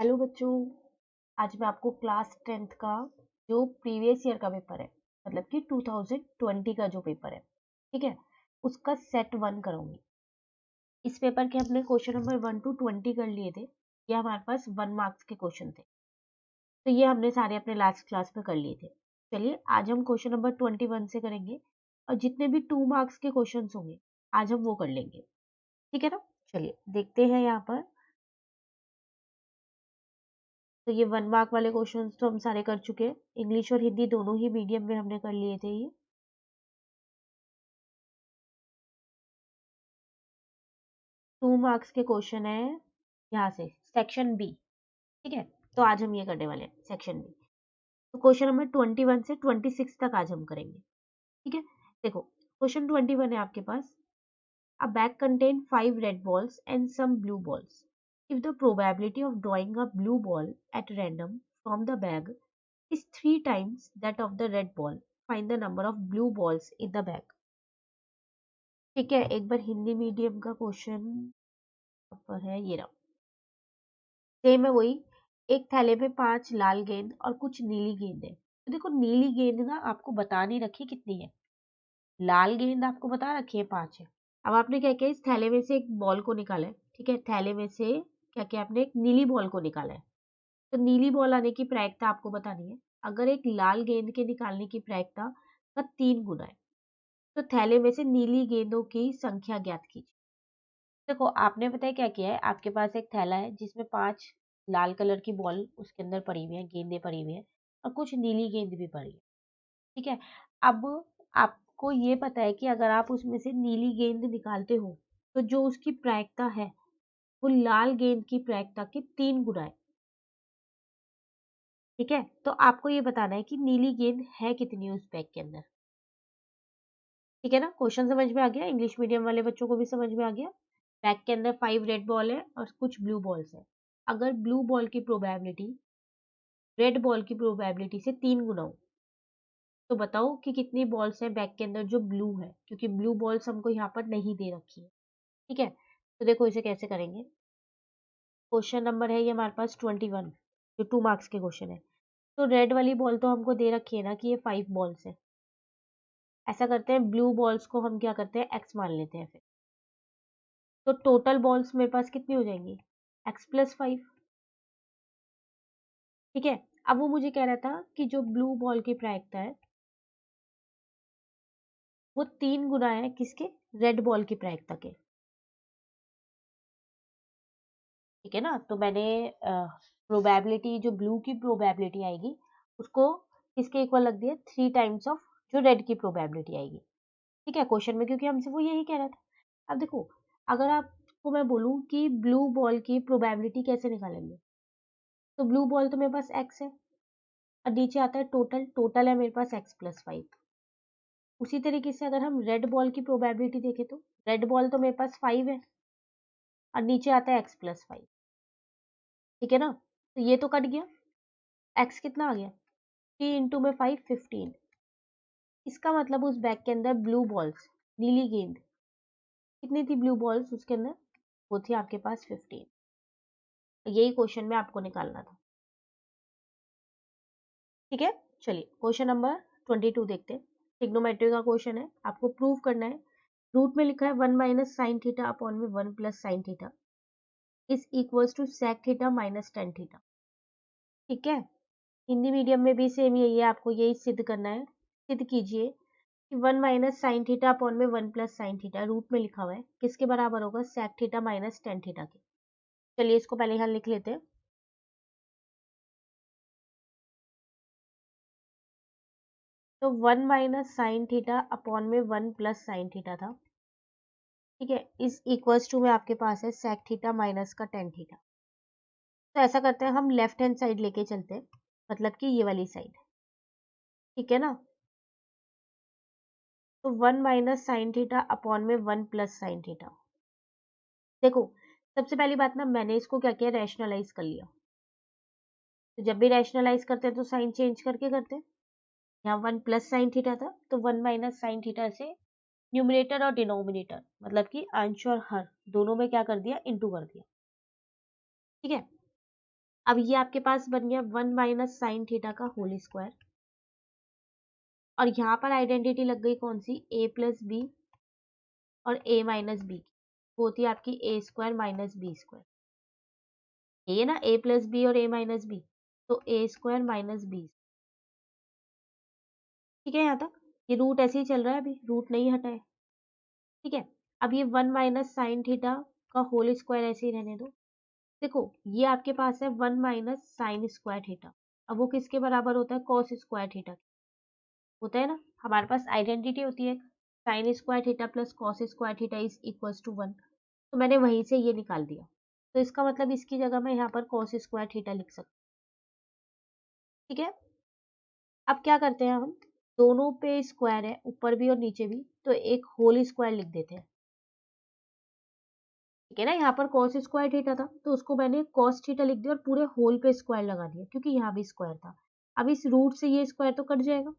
Hello बच्चों, आज मैं आपको क्लास 10th का जो प्रीवियस ईयर का पेपर है, मतलब कि 2020 का जो पेपर है, ठीक है, उसका सेट 1 कराऊंगी। इस पेपर के हमने क्वेश्चन नंबर 1 to 20 कर लिए थे। ये हमारे पास 1 मार्क्स के क्वेश्चन थे, तो ये हमने सारे अपने लास्ट क्लास में कर लिए थे। चलिए आज हम क्वेश्चन नंबर 21 से करेंगे और जितने भी 2 मार्क्स के क्वेश्चन होंगे आज हम वो कर लेंगे, ठीक है ना। चलिए देखते हैं यहाँ पर। तो ये 1 मार्क वाले क्वेश्चंस तो हम सारे कर चुके हैं। इंग्लिश और हिंदी दोनों ही मीडियम में हमने कर लिए थे ये। 2 मार्क्स के क्वेश्चन है यहाँ से सेक्शन बी, ठीक है। तो आज हम ये करने वाले हैं सेक्शन बी। तो क्वेश्चन नंबर 21 से 26 तक आज हम करेंगे, ठीक है। देखो क्वेश्चन 21 है आपके पास। A bag contain 5 red balls and some blue balls. If the probability of drawing a blue ball at random from the bag is 3 times that of the red ball, find the number of blue balls in the bag. ठीक है, एक बार Hindi medium का question पर है, ये रहा। Same है वही। एक थैले में 5 लाल गेंद और कुछ नीली गेंद है। तो देखो नीली गेंद ना आपको बता नहीं रखी कितनी है, लाल गेंद आपको बता रखी है 5 है। अब आपने क्या किया, इस थैले में से एक बॉल को निकाला है, ठीक है। थैले में से क्या किया आपने, एक नीली बॉल को निकाला है। तो नीली बॉल आने की प्रायिकता आपको बतानी है। अगर एक लाल गेंद के निकालने की प्रायिकता का 3 गुना है, तो थैले में से नीली गेंदों की संख्या ज्ञात कीजिए। देखो आपने पता है क्या किया है, आपके पास एक थैला है जिसमें 5 लाल कलर की बॉल उसके अंदर पड़ी हुई है, गेंदें पड़ी हुई है और कुछ नीली गेंद भी पड़ी है, ठीक है। अब आपको ये पता है कि अगर आप उसमें से नीली गेंद निकालते हो तो जो उसकी प्रायिकता है वो लाल गेंद की प्रायिकता के 3 गुना है, ठीक है। तो आपको ये बताना है कि नीली गेंद है कितनी उस बैग के अंदर, ठीक है ना। क्वेश्चन समझ में आ गया, इंग्लिश मीडियम वाले बच्चों को भी समझ में आ गया। बैग के अंदर 5 रेड बॉल है और कुछ ब्लू बॉल्स है। अगर ब्लू बॉल की प्रोबेबिलिटी रेड बॉल की प्रोबेबिलिटी से 3 गुना हो तो बताओ कि कितनी बॉल्स हैं बैग के अंदर जो ब्लू है, क्योंकि ब्लू बॉल्स हमको यहाँ पर नहीं दे रखी है, ठीक है। तो देखो इसे कैसे करेंगे। क्वेश्चन नंबर है ये हमारे पास 21, जो 2 मार्क्स के क्वेश्चन है। तो रेड वाली बॉल तो हमको दे रखी है ना कि ये 5 बॉल्स है। ऐसा करते हैं, ब्लू बॉल्स को हम क्या करते हैं, एक्स मान लेते हैं फिर। तो टोटल बॉल्स मेरे पास कितनी हो जाएंगी, एक्स प्लस 5, ठीक है। अब वो मुझे कह रहा था कि जो ब्लू बॉल की प्रायिकता है वो 3 गुना है किसके, रेड बॉल की प्रायिकता के, ठीक है ना। तो मैंने प्रोबेबिलिटी जो ब्लू की प्रोबेबिलिटी आएगी उसको किसके इक्वल रख दिया, 3 टाइम्स ऑफ जो रेड की प्रोबेबिलिटी आएगी, ठीक है, क्वेश्चन में, क्योंकि हमसे वो यही कह रहा था। अब देखो अगर आपको मैं बोलूं कि ब्लू बॉल की प्रोबेबिलिटी कैसे निकालेंगे, तो ब्लू बॉल तो मेरे पास एक्स है और नीचे आता है टोटल, टोटल है मेरे पास एक्स प्लस 5। उसी तरीके से अगर हम रेड बॉल की प्रोबेबिलिटी देखें तो रेड बॉल तो मेरे पास 5 है और नीचे आता है एक्स प्लस 5, ठीक है ना। तो ये तो कट गया, एक्स कितना आ गया, 3 इंटू में 5 15। इसका मतलब उस बैग के अंदर ब्लू बॉल्स, नीली गेंद कितनी थी, ब्लू बॉल्स उसके अंदर वो थी आपके पास 15। यही क्वेश्चन में आपको निकालना था, ठीक है। चलिए क्वेश्चन नंबर 22 देखते हैं। ट्रिग्नोमेट्री का क्वेश्चन है, आपको प्रूव करना है। रूट में लिखा है 1 माइनस साइन थीटा अपॉन में 1 plus sine theta is equals to sec theta minus tan theta, ठीक है। हिंदी मीडियम में भी सेम यही है, आपको यही सिद्ध करना है। सिद्ध कीजिए कि 1 माइनस साइन थीटा अपॉन में 1 प्लस साइन थीटा रूट में लिखा हुआ है किसके बराबर होगा, sec theta minus tan theta के। चलिए इसको पहले यहाँ लिख लेते हैं। तो 1 माइनस साइन थीटा अपॉन में 1 प्लस साइन थीटा था, ठीक है, इस इक्वल्स टू में आपके पास है सेक थीटा माइनस का टेन थीटा। तो ऐसा करते हैं, हम लेफ्ट हैंड साइड लेके चलते हैं, मतलब कि ये वाली साइड, ठीक है ना। तो 1 माइनस साइन थीटा अपॉन में 1 प्लस साइन थीटा। देखो सबसे पहली बात ना, मैंने इसको क्या किया, रैशनलाइज कर लिया। तो जब भी रैशनलाइज करते हैं तो साइन चेंज करके करते हैं। यहाँ 1 प्लस साइन थीटा था तो 1 माइनस साइन थीटा से न्यूमरेटर और डिनोमिनेटर मतलब कि अंश और हर दोनों में क्या कर दिया, इंटू कर दिया, ठीक है। अब ये आपके पास बन गया 1 माइनस साइन थीटा का होल स्क्वायर, और यहाँ पर आइडेंटिटी लग गई कौन सी, a प्लस बी और a माइनस बी, वो होती है आपकी a square minus B square, ये ना a प्लस बी और a माइनस बी, तो a स्क्वायर माइनस बी। ठीक है, यहाँ तक ये रूट ऐसे ही चल रहा है, अभी रूट नहीं हटाए। ठीक है, अब ये 1 माइनस साइन थीटा का होल स्क्वायर ऐसे ही रहने दो। देखो ये आपके पास है 1 माइनस साइन स्क्वायर थीटा, अब वो किसके बराबर होता है, कॉस स्क्वायर थीटा होता है ना। हमारे पास आइडेंटिटी होती है sine square theta plus cos square theta is equal to 1, तो मैंने वहीं से ये निकाल दिया, तो इसका मतलब इसकी जगह मैं यहाँ पर कॉस स्क्वायर थीटा लिख सकती हूँ। ठीक है, अब क्या करते हैं हम, दोनों पे स्क्वायर है ऊपर भी और नीचे भी, तो एक होल स्क्वायर लिख देते हैं। ठीक है ना, यहाँ पर कॉस स्क्वायर थीटा था तो उसको मैंने कॉस थीटा लिख दिया और पूरे होल पे स्क्वायर लगा दिया, क्योंकि यहाँ भी स्क्वायर था। अब इस रूट से ये स्क्वायर तो कट जाएगा,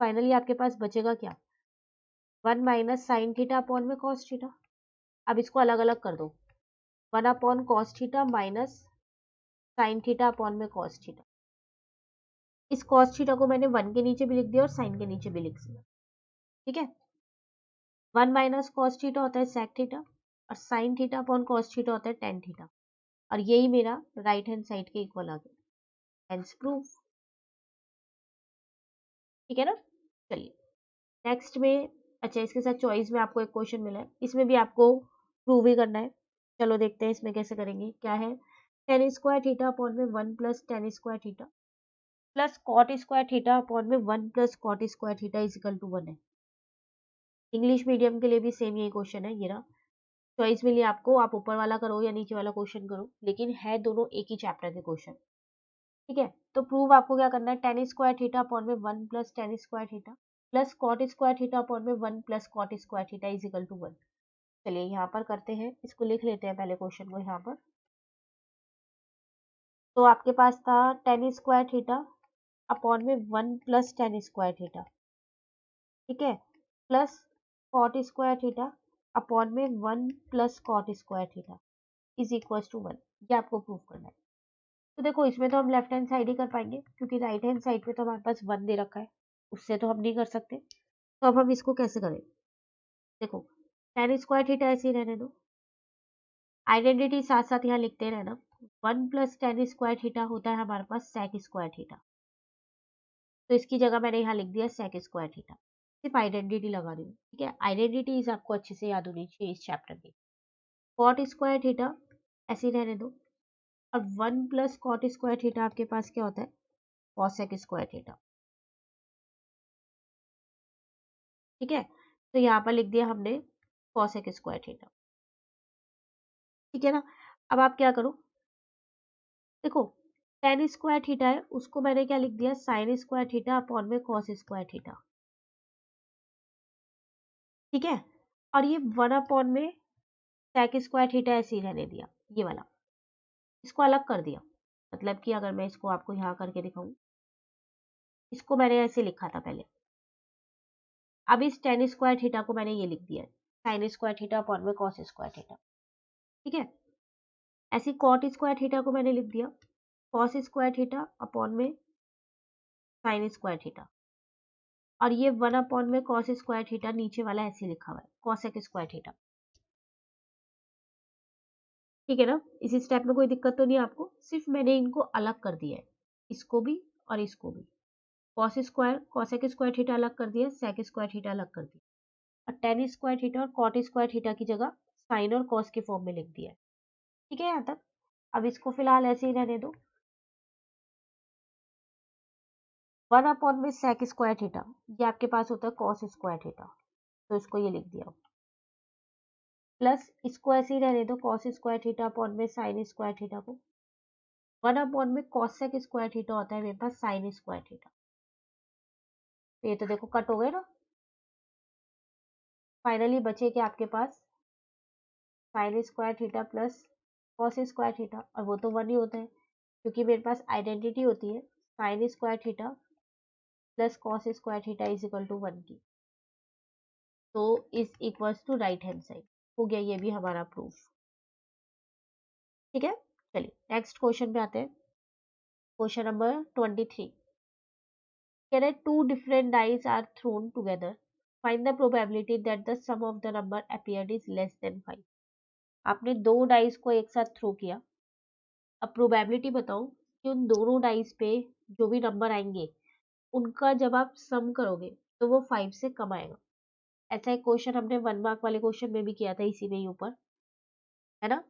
फाइनली आपके पास बचेगा क्या, 1 माइनस साइन थीटा अपॉन में कॉस थीटा। अब इसको अलग अलग कर दो, 1 upon cos theta minus sine theta upon में कॉस थीटा। इस कॉस थीटा को मैंने 1 के नीचे भी लिख दिया और साइन के नीचे भी लिख दिया। ठीक है, 1 माइनस कॉस थीटा होता है सेक थीटा, और sine theta upon cos theta होता है टेन थीटा, और यही मेरा राइट हैंड साइड के इक्वल आ गया, हेंस प्रूफ। ठीक है ना, चलिए नेक्स्ट में, अच्छा इसके साथ चॉइस में आपको एक क्वेश्चन मिला है, इसमें भी आपको प्रूव ही करना है। चलो देखते हैं इसमें कैसे करेंगे, क्या है, टेन स्क्वायर थीटा अपॉन में 1 plus tan square theta plus cot square theta upon में 1 plus cot square theta is equal to 1 है। इंग्लिश मीडियम के लिए भी सेम यही क्वेश्चन है, ये रहा चॉइस मिली आपको, आप ऊपर वाला करो या नीचे वाला क्वेश्चन करो, लेकिन है दोनों एक ही चैप्टर के क्वेश्चन। ठीक है, तो प्रूव आपको क्या करना है, टेन स्क्वायर थीटा अपॉन में 1 plus tan square theta plus cot square theta upon में 1 plus cot square theta is equal to 1। चलिए यहाँ पर करते हैं, इसको लिख लेते हैं पहले क्वेश्चन को यहाँ पर। तो आपके पास था टेन स्क्वायर थीटा अपॉन में 1 प्लस टेन स्क्वायर थीटा, ठीक है, plus cot square theta upon में 1 plus cot square theta is equal to 1। ये आपको प्रूव करना है। तो देखो इसमें तो हम लेफ्ट हैंड साइड ही कर पाएंगे, क्योंकि राइट हैंड साइड पे तो हमारे पास 1 दे रखा है, उससे तो हम नहीं कर सकते। तो अब हम इसको कैसे करें, देखो टेन स्क्वायर थीटा ऐसे ही रहने दो, आइडेंटिटी साथ साथ यहाँ लिखते रहना, 1 प्लस टेन स्क्वायर थीटा होता है हमारे पास सेक स्क्वायर थीटा, तो इसकी जगह मैंने यहाँ लिख दिया सेक स्क्वायर थीटा, सिर्फ आइडेंटिटी लगा रही हूँ। ठीक है, आइडेंटिटीज आपको अच्छे से याद होनी चाहिए इस चैप्टर की। कॉट स्क्वायर थीटा ऐसे ही रहने दो, और 1 प्लस कॉट स्क्वायर थीटा आपके पास क्या होता है, कॉसेक स्क्वायर थीटा। ठीक है, तो यहाँ पर लिख दिया हमने कॉसेक स्क्वायर थीटा। ठीक है ना, अब आप क्या करो, देखो टेन स्क्वायर थीटा है उसको मैंने क्या लिख दिया, साइन स्क्वायर थीटा अपॉन में कॉस स्क्वायर थीटा। ठीक है, और ये 1 अपॉन में सेक स्क्वायर थीटा ऐसे ही रहने दिया, ये वाला इसको अलग कर दिया। मतलब कि अगर मैं इसको आपको यहाँ करके दिखाऊं, इसको मैंने ऐसे लिखा था पहले, अब इस टेन स्क्वायर थीटा को मैंने ये लिख दिया है साइन स्क्वायर थीटा अपॉन में कॉस स्क्वायर थीटा। ठीक है, ऐसे कॉट स्क्वायर थीटा को मैंने लिख दिया कॉस स्क्वायर थीटा अपॉन में साइन स्क्वायर थीटा, और ये 1 अपॉन में कॉस स्क्वायर थीटा नीचे वाला ऐसे लिखा हुआ है कॉसेक स्क्वायर थीटा। ठीक है ना, इसी स्टेप में कोई दिक्कत तो नहीं आपको, सिर्फ मैंने इनको अलग कर दिया है, इसको भी और इसको भी, cos square cosec square theta अलग कर दिया, सेक स्क्वायर थीटा अलग कर दिया, और टेन स्क्वायर थीटा और कॉट स्क्वायर थीटा की जगह साइन और कॉस के फॉर्म में लिख दिया है। ठीक है यहाँ तक, अब इसको फिलहाल ऐसे ही रहने दो, 1 अपॉन में सेक स्क्वायर थीटा, ये आपके पास होता है कॉस स्क्वायर थीटा, तो इसको ये लिख दिया, प्लस इसको ऐसे ही रहने दो कॉस स्क्वायर थीटा अपॉन में साइन स्क्वायर थीटा को, 1 अपॉन में कॉसेक स्क्वायर थीटा होता है मेरे पास साइन स्क्वायर थीटा। तो ये तो देखो कट हो गए ना, फाइनली बचे क्या आपके पास, sine square theta plus cos square theta, और वो तो 1 ही होता है, क्योंकि मेरे पास आइडेंटिटी होती है sine square theta plus cos square theta is equal to 1 की, तो is equals to right hand side. हो गया ये भी हमारा प्रूफ। ठीक है, चलिए नेक्स्ट क्वेश्चन पे आते हैं। क्वेश्चन नंबर 23, कह रहे two different dice are thrown together, find the probability that the sum of the number appeared is less than 5। आपने दो डाइस को एक साथ थ्रो किया, अब प्रोबेबिलिटी बताओ कि उन दोनों डाइस पे जो भी नंबर आएंगे उनका जब आप सम करोगे तो वो 5 से कम आएगा। ऐसा एक क्वेश्चन हमने 1 मार्क वाले क्वेश्चन में भी किया था, इसी में ही ऊपर, है ना।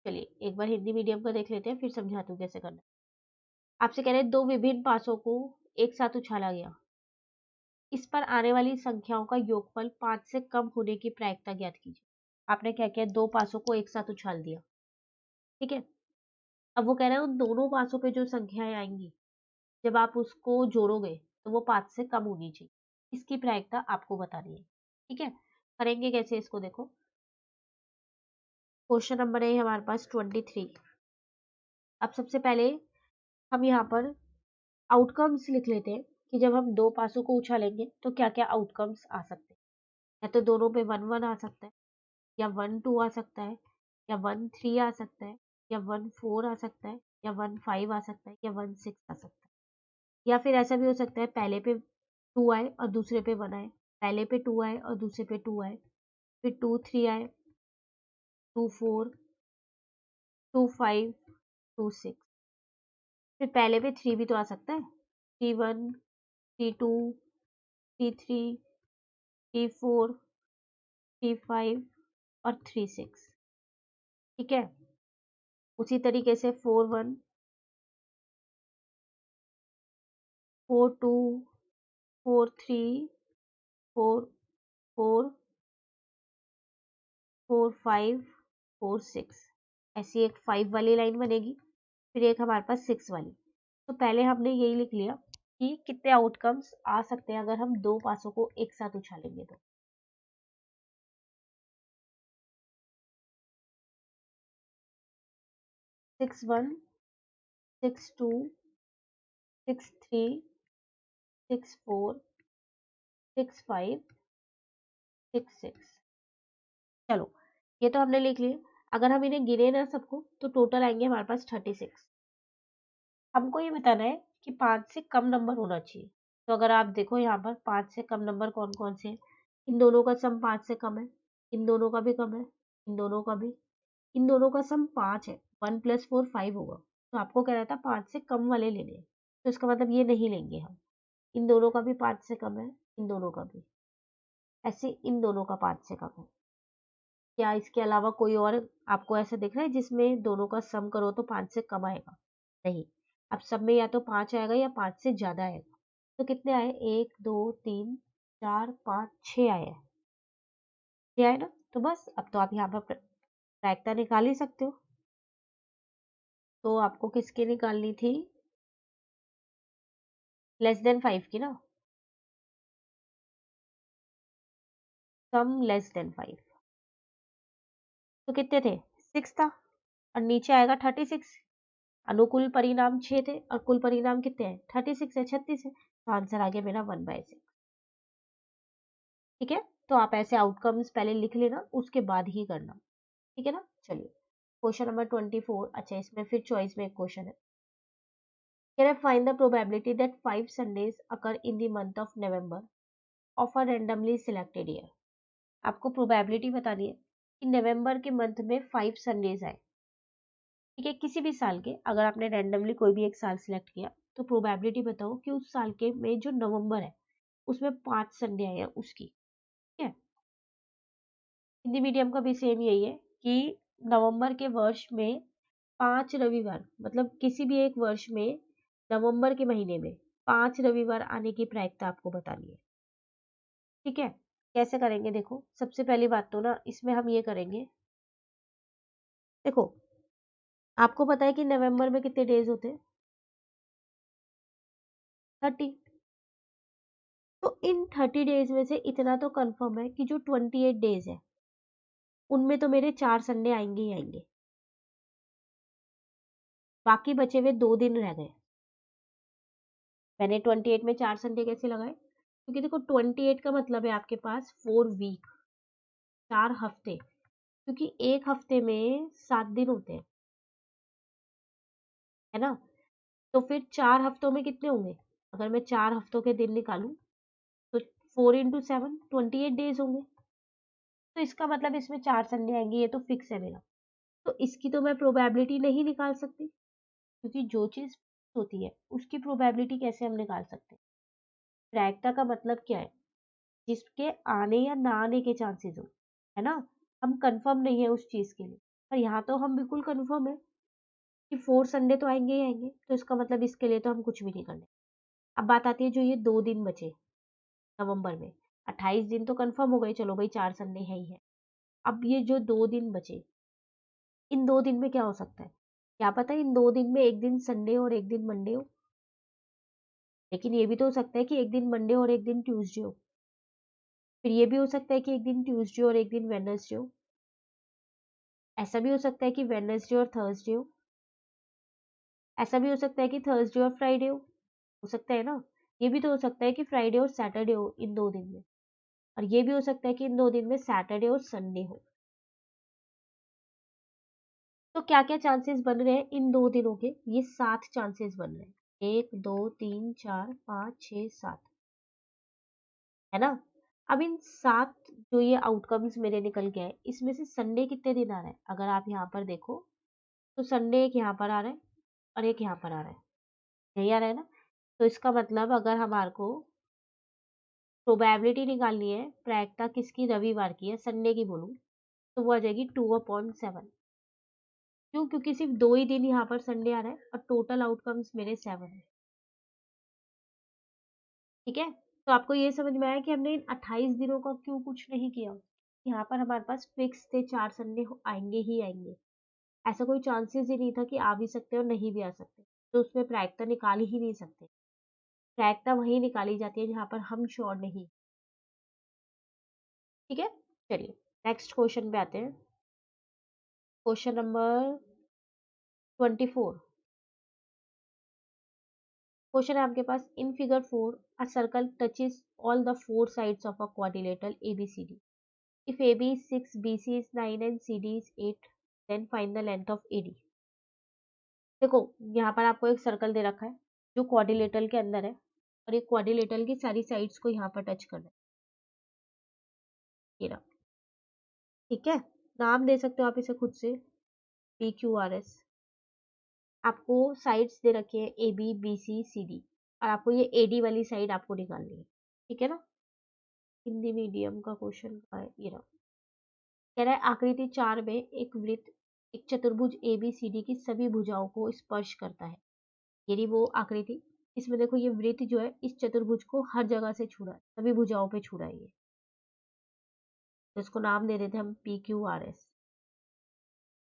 चलिए एक बार हिंदी मीडियम का देख लेते हैं, फिर समझाती हूँ कैसे करना है। आपसे कह रहे हैं दो विभिन्न पासों को एक साथ उछाला गया, इस पर आने वाली संख्याओं का योगफल 5 से कम होने की प्रायिकता ज्ञात कीजिए। आपने क्या किया, दो पासों को एक साथ उछाल दिया, ठीक है। अब वो कह रहे हैं उन दोनों पासों पे जो संख्याएं आएंगी जब आप उसको जोड़ोगे तो वो 5 से कम होनी चाहिए, इसकी प्रायिकता आपको बतानी है, ठीक है। करेंगे कैसे इसको देखो, क्वेश्चन नंबर है हमारे पास 23। अब सबसे पहले हम यहाँ पर आउटकम्स लिख लेते हैं कि जब हम दो पासों को उछालेंगे तो क्या क्या आउटकम्स आ सकते हैं। या तो दोनों पे 1 1 आ सकता है, या 1 2 आ सकता है, या 1 3 आ सकता है, या 1 4 आ सकता है, या 1 5 आ सकता है, या 1 6 आ सकता है। या फिर ऐसा भी हो सकता है पहले पे 2 आए और दूसरे पे 1 आए, पहले पे 2 आए और दूसरे पे 2 आए, फिर 2 3 आए, 2 4, 2 5, 2 6, फिर पहले पे 3 भी तो आ सकता है, 3 1, 3 2, 3 3, 3 4, 3 5 और 3 6, ठीक है। उसी तरीके से 4 1, 4 2, 4 3, 4 4, 4 5, 4 6, ऐसी एक 5 वाली लाइन बनेगी, फिर एक हमारे पास 6 वाली। तो पहले हमने यही लिख लिया कि कितने आउटकम्स आ सकते हैं अगर हम दो पासों को एक साथ उछालेंगे तो। 6 1, 6 2, 6 3, 6 4, 6 5, 6 6। चलो ये तो हमने लिख लिया। अगर हम इन्हें गिने ना सबको तो टोटल आएंगे हमारे पास 36। हमको ये बताना है कि 5 से कम नंबर होना चाहिए। तो अगर आप देखो यहाँ पर 5 से कम नंबर कौन कौन से हैं, इन दोनों का सम 5 से कम है, इन दोनों का भी कम है, इन दोनों का भी, इन दोनों का सम 5 है, 1 + 4 5 होगा। तो आपको कह रहा था 5 से कम वाले लेने हैं, तो इसका मतलब ये नहीं लेंगे हम। इन दोनों का भी 5 से कम है, इन दोनों का भी, ऐसे इन दोनों का 5 से कम है। क्या इसके अलावा कोई और आपको ऐसा दिख रहा है जिसमें दोनों का सम करो तो 5 से कम आएगा? नहीं। अब सब में या तो 5 आएगा या 5 से ज्यादा आएगा। तो कितने आए, 1 2 3 4 5 6 आए हैं, 6 आए ना। तो बस अब तो आप यहाँ पर प्रायिकता निकाल ही सकते हो। तो आपको किसकी निकालनी थी, <5 की ना, सम <5। तो कितने थे, 6 था, और नीचे आएगा 36। अनुकूल परिणाम 6 थे और कुल परिणाम कितने हैं, 36 है, 36 है। तो आंसर आ गया मेरा 1/6, ठीक है। तो आप ऐसे आउटकम्स पहले लिख लेना, उसके बाद ही करना, ठीक है ना। चलिए क्वेश्चन नंबर 24। अच्छा इसमें फिर चॉइस में एक क्वेश्चन है, can I find the probability that 5 Sundays occur in the month of November of a randomly selected year. आपको प्रोबेबिलिटी बतानी है कि नवंबर के मंथ में 5 संडेज आए, ठीक है, किसी भी साल के। अगर आपने रैंडमली कोई भी एक साल सिलेक्ट किया तो प्रोबेबिलिटी बताओ कि उस साल के में जो नवंबर है उसमें 5 संडे आए हैं उसकी, ठीक है। हिंदी मीडियम का भी सेम यही है कि नवंबर के वर्ष में 5 रविवार, मतलब किसी भी एक वर्ष में नवंबर के महीने में 5 रविवार आने की प्रायिकता आपको बतानी है, ठीक है। कैसे करेंगे देखो, सबसे पहली बात तो ना इसमें हम ये करेंगे, देखो आपको पता है कि नवंबर में कितने डेज होते हैं, 30। तो इन 30 डेज में से इतना तो कंफर्म है कि जो 28 डेज है उनमें तो मेरे 4 संडे आएंगे ही आएंगे, बाकी बचे हुए 2 दिन रह गए। मैंने 28 में 4 संडे कैसे लगाए, क्योंकि देखो 28 का मतलब है आपके पास 4 वीक, 4 हफ्ते, क्योंकि एक हफ्ते में 7 दिन होते हैं, है ना। तो फिर 4 हफ्तों में कितने होंगे? अगर मैं 4 हफ्तों के दिन निकालूं तो 4 इंटू 7 28 डेज होंगे। तो इसका मतलब इसमें 4 संडे आएंगे, ये तो फिक्स है मेरा। तो इसकी तो मैं प्रोबेबिलिटी नहीं निकाल सकती, क्योंकि जो चीज होती है उसकी प्रोबेबिलिटी कैसे हम निकाल सकते हैं? प्रायिकता का मतलब क्या है? जिसके आने या ना आने के चांसेस हो, है ना। हम कंफर्म नहीं है उस चीज के लिए, पर यहाँ तो हम बिल्कुल कंफर्म है कि 4 संडे तो आएंगे ही आएंगे, तो इसका मतलब इसके लिए तो हम कुछ भी नहीं करने। अब बात आती है जो ये 2 दिन बचे नवंबर में, 28 दिन तो कंफर्म हो गए, चलो भाई 4 संडे है ही है। अब ये जो 2 दिन बचे, इन 2 दिन में क्या हो सकता है? क्या पता इन 2 दिन में एक दिन संडे और एक दिन मंडे हो, लेकिन ये भी तो हो सकता है कि एक दिन मंडे और एक दिन ट्यूसडे हो। फिर ये भी हो सकता है कि एक दिन ट्यूसडे और एक दिन वेडनेसडे हो। ऐसा भी हो सकता है कि वेडनेसडे और थर्सडे हो। ऐसा भी हो सकता है कि थर्सडे और फ्राइडे हो सकता है ना। ये भी तो हो सकता है कि फ्राइडे और सैटरडे हो इन 2 दिन में, और ये भी हो सकता है कि इन 2 दिन में सैटरडे और संडे हो। तो क्या क्या चांसेस बन रहे हैं इन 2 दिनों के? ये 7 चांसेस बन रहे हैं, 1 2 3 4 5 6 7, है ना। अब इन 7 जो ये आउटकम्स मेरे निकल के आए, इसमें से संडे कितने दिन आ रहा है? अगर आप यहाँ पर देखो तो संडे एक यहाँ पर आ रहा है और एक यहाँ पर आ रहा है, यही आ रहा है ना। तो इसका मतलब अगर हमारे को प्रोबेबिलिटी निकालनी है प्रायिकता किसकी, रविवार की या संडे की बोलूं, तो वो आ जाएगी 2/7। क्यों? क्योंकि सिर्फ 2 ही दिन यहाँ पर संडे आ रहा है और टोटल आउटकम्स मेरे 7 है। ठीक है, तो आपको ये समझ में आया कि हमने इन 28 दिनों का क्यों कुछ नहीं किया। यहाँ पर हमारे पास फिक्स थे 4 संडे आएंगे ही आएंगे, ऐसा कोई चांसेस ही नहीं था कि आ भी सकते और नहीं भी आ सकते, तो उसमें प्रायिकता निकाल ही नहीं सकते। प्रायिकता वही निकाली जाती है जहाँ पर हम श्योर नहीं। ठीक है, चलिए नेक्स्ट क्वेश्चन पे आते हैं। Question number 24। क्वेश्चन है आपके पास, in figure 4 a circle touches all the 4 sides of a quadrilateral ABCD। If AB is 6, BC is 9 and CD is 8, then find the length of AD। देखो यहाँ पर आपको एक सर्कल दे रखा है जो क्वाड्रिलेटरल के अंदर है, और एक क्वाड्रिलेटरल की सारी साइड्स को यहाँ पर टच करना है, ये रहा। ठीक है, नाम दे सकते हो आप इसे खुद से, PQRS। आपको साइड्स दे रखी है AB BC CD, और आपको ये AD वाली साइड आपको निकालनी है। ठीक है ना। हिंदी मीडियम का क्वेश्चन का है, ये रहा। कह रहा है आकृति 4 में एक वृत्त एक चतुर्भुज ABCD की सभी भुजाओं को स्पर्श करता है। यदि वो आकृति, इसमें देखो ये वृत्त जो है इस चतुर्भुज को हर जगह से छू रहा है, सभी भुजाओं पे छू रहा है ये, तो इसको नाम दे देते हैं हम PQRS।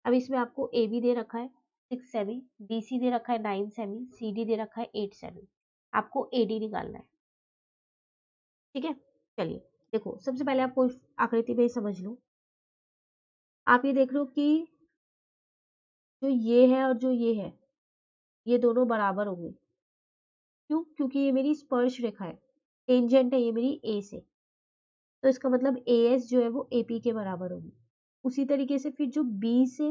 अब इसमें आपको AB दे रखा है 6 सेमी, BC दे रखा है 9 सेमी, CD दे रखा है 8 सेमी। आपको AD निकालना है। ठीक है, चलिए देखो सबसे पहले आपको इस आकृति में समझ लो। आप ये देख लो कि जो ये है और जो ये है, ये दोनों बराबर होंगे। क्यों? क्योंकि ये मेरी स्पर्श रेखा है, टेंजेंट है ये मेरी A से, तो इसका मतलब AS जो है वो AP के बराबर होगी। उसी तरीके से फिर जो B से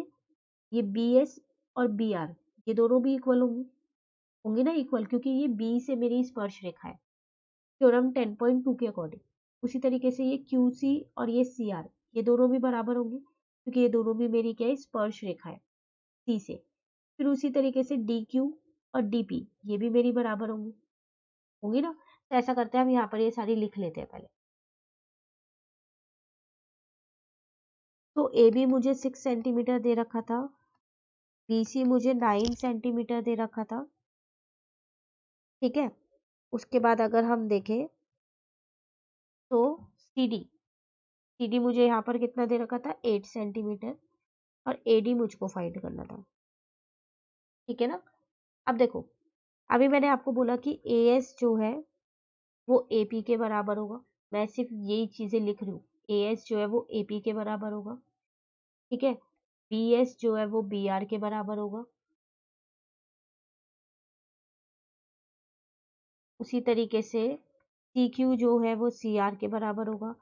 ये BS और BR, ये दोनों भी इक्वल होंगे, होंगे ना इक्वल, क्योंकि ये B से मेरी स्पर्श रेखा है थ्योरम 10.2 के अकॉर्डिंग। उसी तरीके से ये QC और ये CR, ये दोनों भी बराबर होंगे, क्योंकि ये दोनों भी मेरी क्या है, स्पर्श रेखा है C से। फिर उसी तरीके से DQ और DP, ये भी मेरी बराबर होंगी, होंगी ना। तो ऐसा करते हैं हम यहाँ पर ये सारी लिख लेते हैं पहले। तो AB मुझे 6 सेंटीमीटर दे रखा था, BC मुझे 9 सेंटीमीटर दे रखा था। ठीक है, उसके बाद अगर हम देखें तो CD मुझे यहाँ पर कितना दे रखा था, 8 सेंटीमीटर, और AD मुझको फाइंड करना था। ठीक है ना। अब देखो, अभी मैंने आपको बोला कि AS जो है वो AP के बराबर होगा, मैं सिर्फ यही चीजें लिख रही हूँ। AS जो है वो AP के बराबर होगा, ठीक है। BS जो है वो BR के बराबर होगा, उसी तरीके से CQ जो है वो CR के बराबर होगा,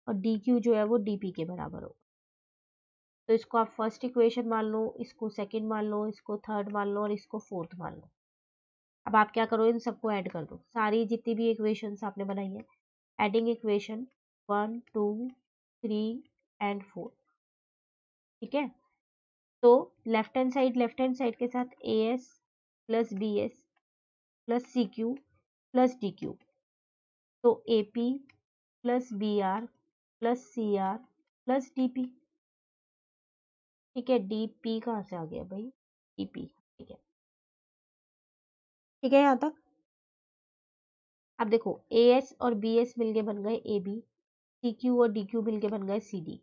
और DQ जो है वो DP के बराबर होगा। तो इसको आप फर्स्ट इक्वेशन मान लो, इसको सेकंड मान लो, इसको थर्ड मान लो, और इसको फोर्थ मान लो। अब आप क्या करो, इन सबको ऐड कर दो, सारी जितनी भी इक्वेशंस आपने बनाई है, एडिंग इक्वेशन 1 2 3 एंड 4। ठीक है, तो लेफ्ट हैंड साइड के साथ A S plus B S plus C Q plus D Q, तो A P plus B R plus C R plus D P. ठीक है, डी पी कहाँ से आ गया भाई, डी पी। ठीक है, ठीक है यहाँ तक। अब देखो, ए एस और बी एस मिलके बन गए ए बी, सी क्यू और डी क्यू मिलके बन गए सी डी,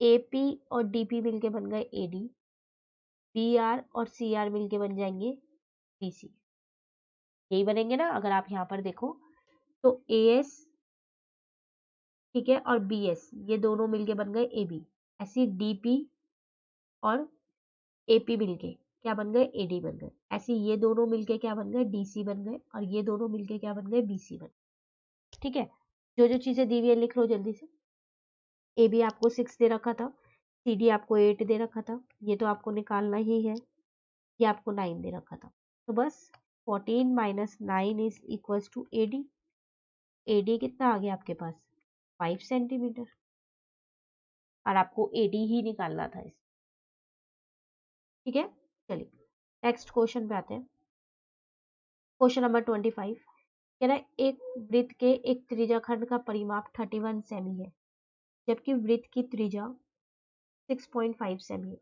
ए पी और डी पी मिलके बन गए ए डी, बी आर और सी आर मिलके बन जाएंगे बी सी। यही बनेंगे ना, अगर आप यहाँ पर देखो तो ए एस, ठीक है, और बी एस ये दोनों मिलके बन गए ए बी, ऐसी डी पी और ए पी मिलके क्या बन गए, ए डी बन गए, ऐसे ये दोनों मिलके क्या बन गए, डी सी बन गए, और ये दोनों मिलके क्या बन गए, बी सी बन गए। ठीक है, जो जो चीजें दी हुई है लिख लो जल्दी से। ए बी आपको 6 दे रखा था, सी डी आपको 8 दे रखा था, ये तो आपको निकालना ही है, ये आपको 9 दे रखा था, तो बस 14 minus 9 is equals to A D. A D कितना आ गया आपके पास, 5 सेंटीमीटर, और आपको ए डी ही निकालना था इस। ठीक है, चलिए नेक्स्ट क्वेश्चन पे आते हैं। क्वेश्चन नंबर 25 कह रहा है, एक वृत्त के एक त्रिज्याखंड का परिमाप 31 सेमी है, जबकि वृत्त की त्रिज्या 6.5 सेमी है,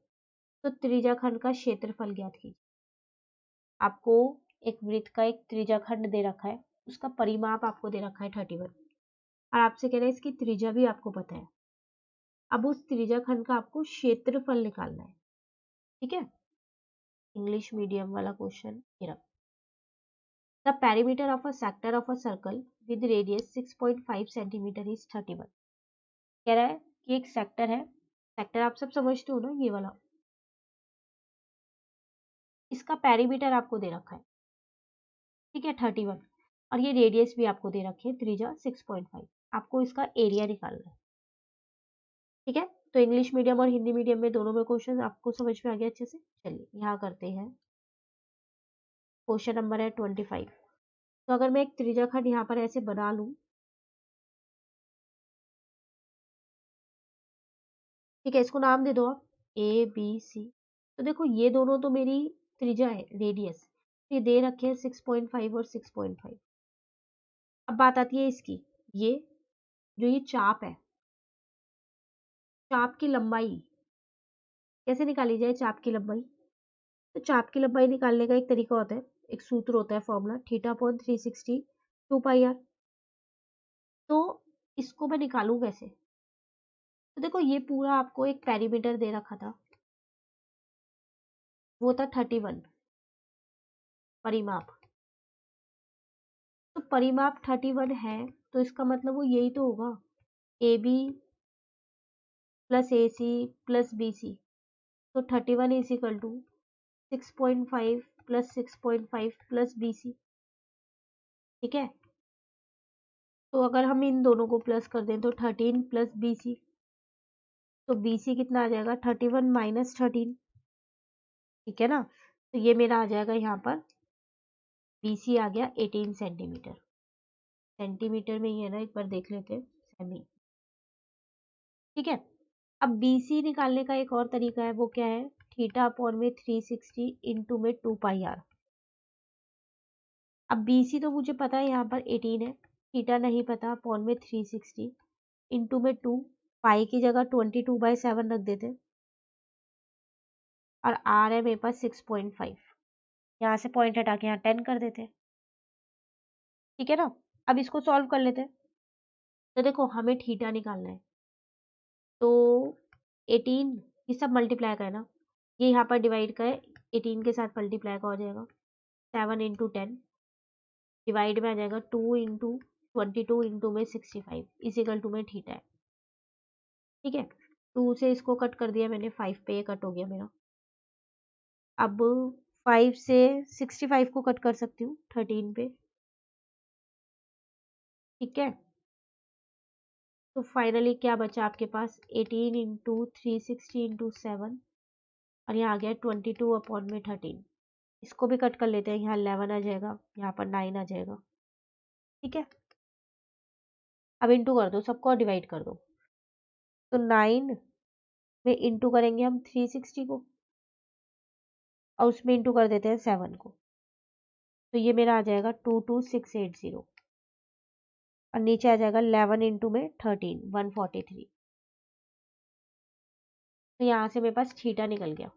तो त्रिज्याखंड का क्षेत्रफल ज्ञात कीजिए। आपको एक वृत्त का एक त्रिज्याखंड दे रखा है, उसका परिमाप आपको दे रखा है 31, और आपसे कह रहे हैं इसकी त्रिज्या भी आपको पता है। अब उस त्रिज्याखंड का आपको क्षेत्रफल निकालना है। ठीक है, इंग्लिश मीडियम वाला question. The perimeter of a sector of a circle with radius 6.5 centimeter is 31। कह रहा है कि एक सेक्टर है, सेक्टर आप सब समझते हो ना, ये वाला, इसका पेरीमीटर आपको दे रखा है, ठीक है 31, और ये रेडियस भी आपको दे रखी है त्रिज्या 6.5, आपको इसका एरिया निकालना है। ठीक है, तो इंग्लिश मीडियम और हिंदी मीडियम में दोनों में क्वेश्चन आपको समझ में आ गया अच्छे से। चलिए यहाँ करते हैं, क्वेश्चन नंबर है 25। तो अगर मैं एक त्रिज्याखंड यहाँ पर ऐसे बना लूं, ठीक है, इसको नाम दे दो आप ए बी सी, तो देखो ये दोनों तो मेरी त्रिज्या है, रेडियस, ये दे रखे हैं 6.5 और 6.5। अब बात आती है इसकी, ये जो ये चाप है, चाप की लंबाई कैसे निकाली जाए, चाप की लंबाई, तो चाप की लंबाई निकालने का एक तरीका होता है, एक सूत्र होता है, formula theta upon 360 2 pi R. तो इसको मैं निकालूं कैसे, तो देखो ये पूरा आपको एक पेरीमीटर दे रखा था, वो था 31 परिमाप, तो परिमाप 31 है, तो इसका मतलब वो यही तो होगा, A B plus A C plus B C, तो 31 is equal to 6.5 plus 6.5 plus B C. ठीक है, तो अगर हम इन दोनों को प्लस कर दें तो 13 प्लस बी सी, तो बी सी कितना आ जाएगा, 31 माइनस 13। ठीक है ना, तो ये मेरा आ जाएगा यहाँ पर, बी सी आ गया 18 सेंटीमीटर, सेंटीमीटर में ही है ना, एक बार देख लेते हैं, सेमी। ठीक है, अब बी सी निकालने का एक और तरीका है, वो क्या है, थीटा अपॉन में 360 इंटू में 2 पाई आर। अब बी सी तो मुझे पता है यहाँ पर 18 है, थीटा नहीं पता, अपॉन में 360 इंटू में 2, पाई की जगह 22/7 रख देते, और आर है मेरे पास 6.5, यहाँ से पॉइंट हटा के यहाँ 10 कर देते। ठीक है ना, अब इसको सॉल्व कर लेते हैं। तो देखो हमें थीटा निकालना है, तो 18 ये सब मल्टीप्लाई का है ना, ये यहाँ पर डिवाइड का है, 18 के साथ मल्टीप्लाई का हो जाएगा, 7 इंटू 10 डिवाइड में आ जाएगा 2 इंटू 22 इंटू में 65 इजिकल टू में थीटा है। ठीक है, 2 से इसको कट कर दिया मैंने, 5 पे ये कट हो गया मेरा। अब 5 से 65 को कट कर सकती हूँ 13 पे। ठीक है, तो फाइनली क्या बचा आपके पास, 18 इंटू 360 इंटू 7, और यहाँ आ गया 22 अपॉन में 13। इसको भी कट कर लेते हैं, यहाँ 11 आ जाएगा, यहाँ पर 9 आ जाएगा। ठीक है, अब इंटू कर दो, सबको डिवाइड कर दो। तो 9 में इंटू करेंगे हम 360 को, और उसमें इंटू कर देते हैं 7 को। तो ये मेरा आ जाएगा 22680, और नीचे आ जाएगा 11 इंटू में 13, 143। तो यहाँ से मेरे पास थीटा निकल गया।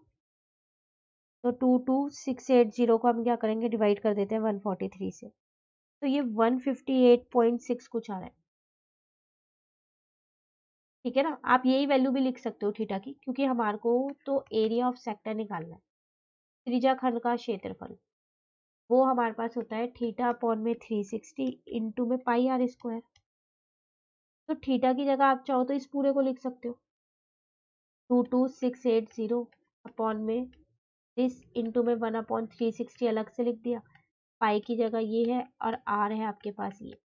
तो 22680 को हम क्या करेंगे, डिवाइड कर देते हैं 143 से। तो ये 158.6 कुछ आ रहा है। ठीक है ना, आप यही वैल्यू भी लिख सकते हो थीटा की, क्योंकि हमारे को तो एरिया ऑफ सेक्टर निकालना है, त्रिज्या खंड का क्षेत्रफल। वो हमारे पास होता है थीटा अपॉन में 360 इंटू में पाई आर स्क्वायर। तो थीटा की जगह आप चाहो तो इस पूरे को लिख सकते हो, 22680 अपॉन में दिस इंटू में 1/360 अलग से लिख दिया। पाई की जगह ये है और आर है आपके पास ये।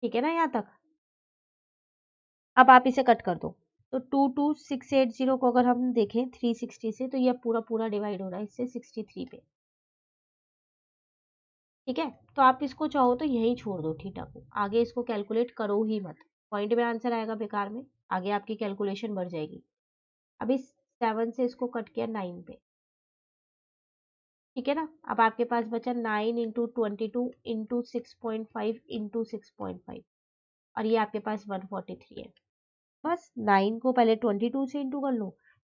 ठीक है ना यहाँ तक। अब आप इसे कट कर दो। तो 22680 को अगर हम देखें 360 से, तो ये पूरा पूरा डिवाइड हो रहा है इससे 63 पे। ठीक है, तो आप इसको चाहो तो यहीं छोड़ दो थीटा को, आगे इसको कैलकुलेट करो ही मत। पॉइंट में आंसर आएगा बेकार में, आगे आपकी कैलकुलेशन बढ़ जाएगी। अब इस 7 से इसको कट किया 9 पे। ठीक है ना, अब आपके पास बचा 9 इंटू 22 इंटू 6.5 इंटू 6.5, और ये आपके पास 143 है। बस 9 को पहले 22 से इंटू कर लो,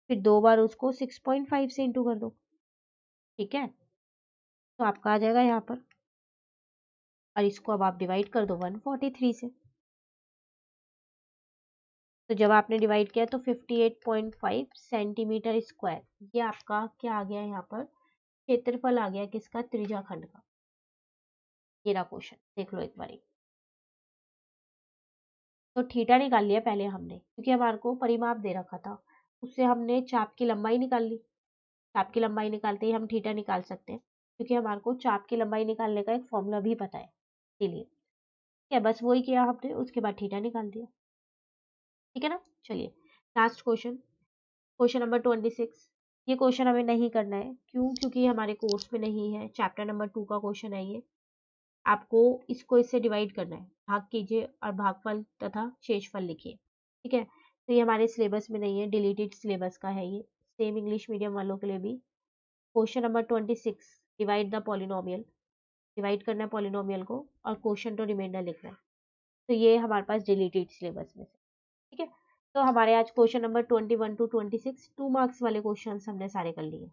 फिर 2 बार उसको 6.5 से इंटू कर दो। ठीक है, तो आपका आ जाएगा यहाँ पर, और इसको अब आप डिवाइड कर दो 143 से। तो जब आपने डिवाइड किया तो 58.5 सेंटीमीटर स्क्वायर, ये आपका क्या आ गया यहाँ पर, क्षेत्रफल आ गया किसका, त्रिज्या खंड का। ये रहा क्वेश्चन, देख लो एक बारी। तो थीटा निकाल लिया पहले हमने, क्योंकि हमारे को परिमाप दे रखा था, उससे हमने चाप की लंबाई निकाल ली। चाप की लंबाई निकालते ही हम थीटा निकाल सकते हैं, क्योंकि हमारे को चाप की लंबाई निकालने का एक फॉर्मूला भी पता है, इसीलिए। ठीक है, बस वही किया हमने, उसके बाद थीटा निकाल दिया। ठीक है ना, चलिए लास्ट क्वेश्चन, क्वेश्चन नंबर 26। ये क्वेश्चन हमें नहीं करना है, क्यों, क्योंकि हमारे कोर्स में नहीं है, चैप्टर नंबर 2 का क्वेश्चन है ये। आपको इसको इससे डिवाइड करना है, भाग कीजिए और भागफल तथा शेषफल लिखिए। ठीक है, तो ये हमारे सिलेबस में नहीं है, डिलीटेड सिलेबस का है ये, सेम इंग्लिश मीडियम वालों के लिए भी। Question number 26, divide the polynomial, divide करना है पॉलिनोमियल को, और क्वेश्चन तो रिमाइंडर लिखना है। तो ये हमारे पास डिलीटेड सिलेबस में से। ठीक है, तो हमारे आज क्वेश्चन नंबर 21 टू 26 2 मार्क्स वाले क्वेश्चन हमने सारे कर लिए।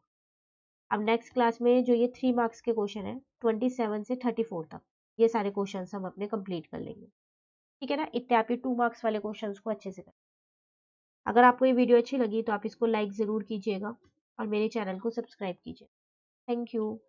अब नेक्स्ट क्लास में जो ये 3 मार्क्स के क्वेश्चन है 27 से 34 तक, ये सारे क्वेश्चन हम अपने कंप्लीट कर लेंगे। ठीक है ना, इतने आप ये 2 मार्क्स वाले क्वेश्चन को अच्छे से करें। अगर आपको ये वीडियो अच्छी लगी तो आप इसको लाइक ज़रूर कीजिएगा, और मेरे चैनल को सब्सक्राइब कीजिए। Thank you.